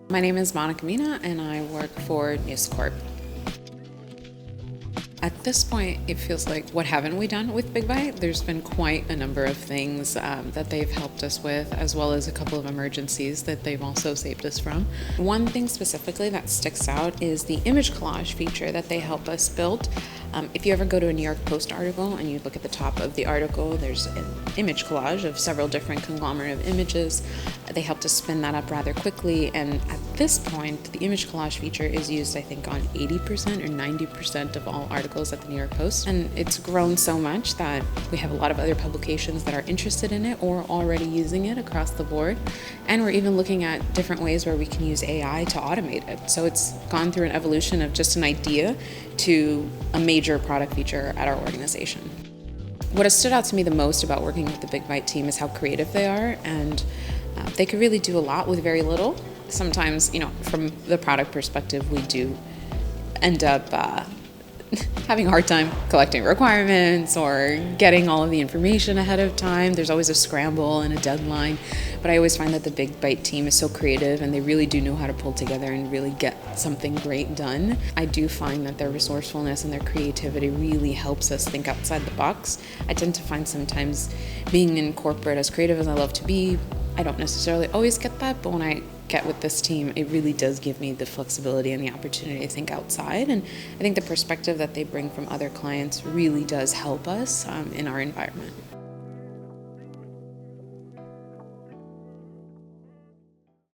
My name is Mina and I work for Corp. At this point, it feels like, what haven't we done with Big Bite? There's been quite a number of things that they've helped us with, as well as a couple of emergencies that they've also saved us from. One thing specifically that sticks out is the image collage feature that they help us build. If you ever go to a New York Post article and you look at the top of the article, there's an image collage of several different conglomerate of images. They helped us spin that up rather quickly, and at this point, the image collage feature is used, I think, on 80% or 90% of all articles at the New York Post. And it's grown so much that we have a lot of other publications that are interested in it or already using it across the board. And we're even looking at different ways where we can use AI to automate it. So it's gone through an evolution of just an idea to a major product feature at our organization. What has stood out to me the most about working with the Big Bite team is how creative they are, and they could really do a lot with very little. Sometimes, from the product perspective, we do end up having a hard time collecting requirements or getting all of the information ahead of time. There's always a scramble and a deadline, but I always find that the Big Bite team is so creative and they really do know how to pull together and really get something great done. I do find that their resourcefulness and their creativity really helps us think outside the box. I tend to find sometimes being in corporate, as creative as I love to be, I don't necessarily always get that, but when I get with this team, it really does give me the flexibility and the opportunity to think outside. And I think the perspective that they bring from other clients really does help us in our environment.